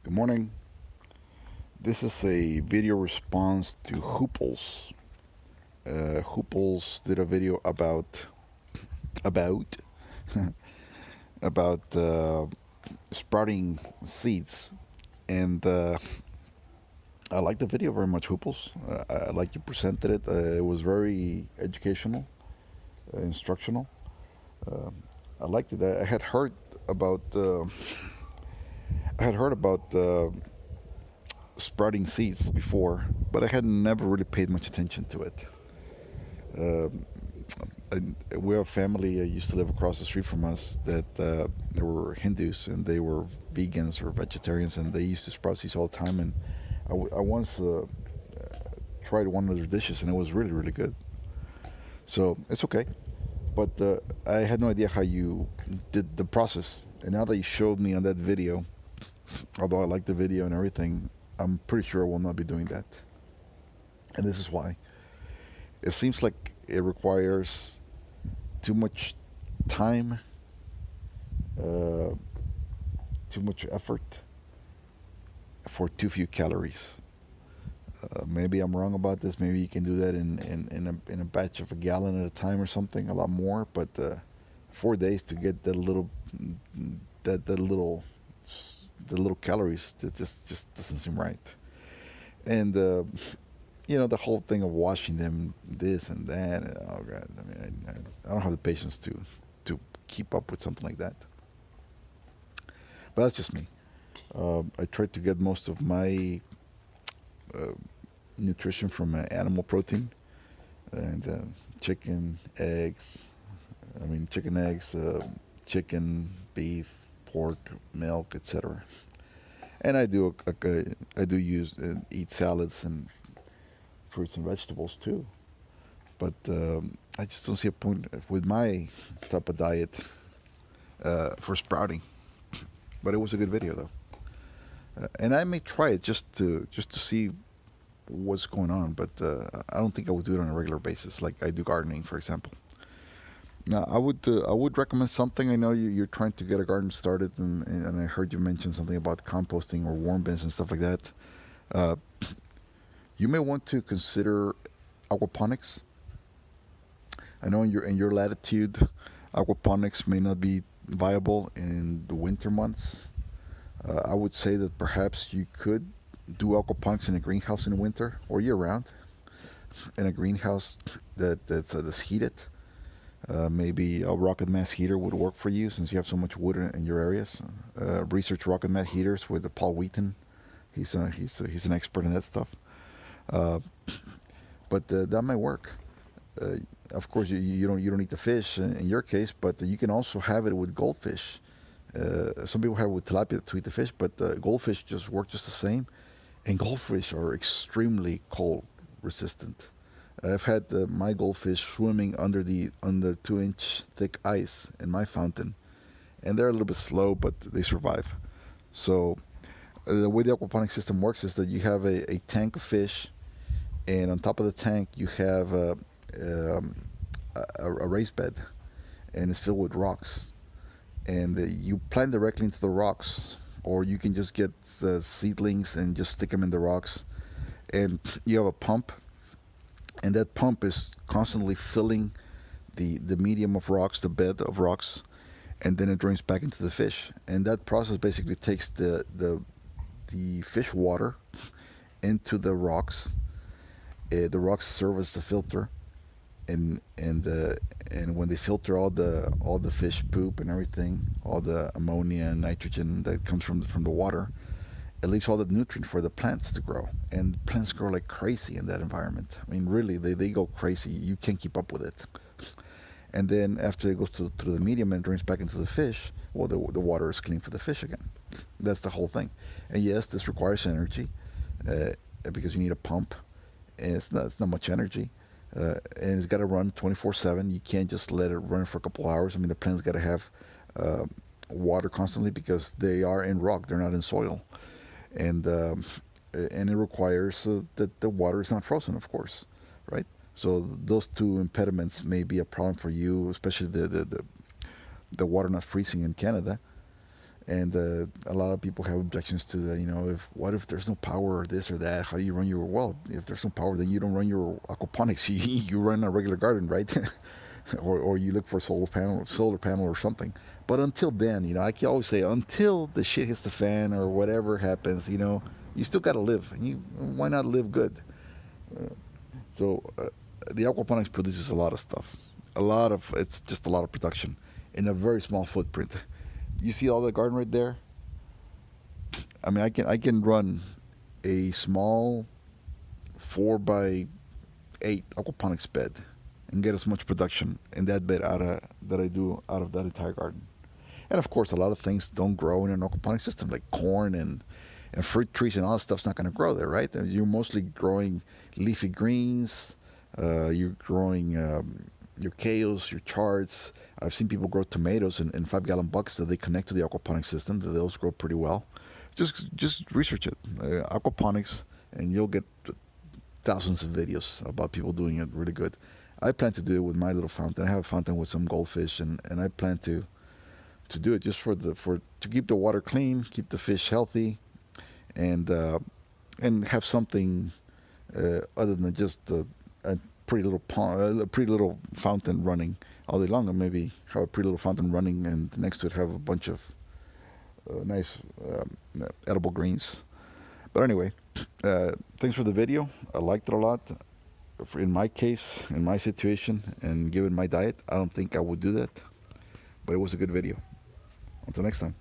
Good morning. This is a video response to Huples. Huples did a video about about sprouting seeds, and I like the video very much. Huples, I like you presented it. It was very educational, instructional. Uh, I liked it. I had heard about sprouting seeds before, but I had never really paid much attention to it. Um we have a family used to live across the street from us that they were Hindus and they were vegans or vegetarians, and they used to sprout seeds all the time. And I once tried one of their dishes, and it was really, really good. So it's okay. But I had no idea how you did the process. And now that you showed me on that video, although I like the video and everything, I'm pretty sure I will not be doing that. And this is why. It seems like it requires too much time, uh, too much effort for too few calories. Maybe I'm wrong about this. Maybe you can do that in a batch of a gallon at a time or something, a lot more. But 4 days to get that little the little calories, that just doesn't seem right. And the whole thing of washing them, this and that. Oh God, I mean, I don't have the patience to keep up with something like that. But that's just me. I try to get most of my uh, nutrition from animal protein and chicken, eggs. I mean, chicken, eggs, chicken, beef, pork, milk, etc. And I do use eat salads and fruits and vegetables too. But I just don't see a point with my type of diet for sprouting. But it was a good video though, and I may try it just to see what's going on. But I don't think I would do it on a regular basis, like I do gardening, for example. Now, I would recommend something. I know you're trying to get a garden started, and I heard you mention something about composting or warm bins and stuff like that. Uh, you may want to consider aquaponics. I know in your latitude, aquaponics may not be viable in the winter months. I would say that perhaps you could do aquaponics in a greenhouse in the winter or year round, in a greenhouse that's heated. Maybe a rocket mass heater would work for you since you have so much wood in your areas. Research rocket mass heaters with Paul Wheaton. He's an expert in that stuff. Uh, but that might work. Uh, of course, you don't eat the fish in your case, but you can also have it with goldfish. Some people have it with tilapia to eat the fish, but goldfish just work just the same. And goldfish are extremely cold resistant. I've had my goldfish swimming under 2 inch thick ice in my fountain, and they're a little bit slow, but they survive. So the way the aquaponic system works is that you have a tank of fish, and on top of the tank you have um, a raised bed, and it's filled with rocks, and you plant directly into the rocks, or you can just get seedlings and just stick them in the rocks, and you have a pump, and that pump is constantly filling the medium of rocks, the bed of rocks, and then it drains back into the fish. And that process basically takes the fish water into the rocks. The rocks serve as the filter, and when they filter all the fish poop and everything, all the ammonia and nitrogen that comes from the water, it leaves all the nutrient for the plants to grow. And plants grow like crazy in that environment. I mean, really, they go crazy. You can't keep up with it. And then after it goes through the medium and drains back into the fish, well, the water is clean for the fish again. That's the whole thing. And yes, this requires energy uh, because you need a pump. And it's not much energy. And it's got to run 24/7. You can't just let it run for a couple hours. I mean, the plant's got to have uh, water constantly because they are in rock, they're not in soil. And it requires that the water is not frozen, of course, right? So those two impediments may be a problem for you, especially the water not freezing in Canada. And a lot of people have objections to the, if what if there's no power or this or that? How do you run your well? If there's no power, then you don't run your aquaponics. You run a regular garden, right? Or you look for a solar panel or something. But until then, I can always say until the shit hits the fan or whatever happens, you still got to live. And why not live good? So the aquaponics produces a lot of stuff. It's just a lot of production in a very small footprint. You see all the garden right there? I mean, I can run a small 4x8 aquaponics bed and get as much production in that bed that I do out of that entire garden. And of course, a lot of things don't grow in an aquaponic system, like corn and fruit trees and all that stuff's not going to grow there, right? You're mostly growing leafy greens. You're growing your kales, your chards. I've seen people grow tomatoes in 5-gallon buckets that they connect to the aquaponic system. Those grow pretty well. Just research it, aquaponics, and you'll get thousands of videos about people doing it really good. I plan to do it with my little fountain. I have a fountain with some goldfish, and I plan to do it just to keep the water clean, keep the fish healthy, and have something other than just a pretty little pond, a pretty little fountain running all day long, and maybe have a pretty little fountain running, and next to it have a bunch of nice edible greens. But anyway, thanks for the video. I liked it a lot. In my case, in my situation, and given my diet, I don't think I would do that. But it was a good video. Until next time.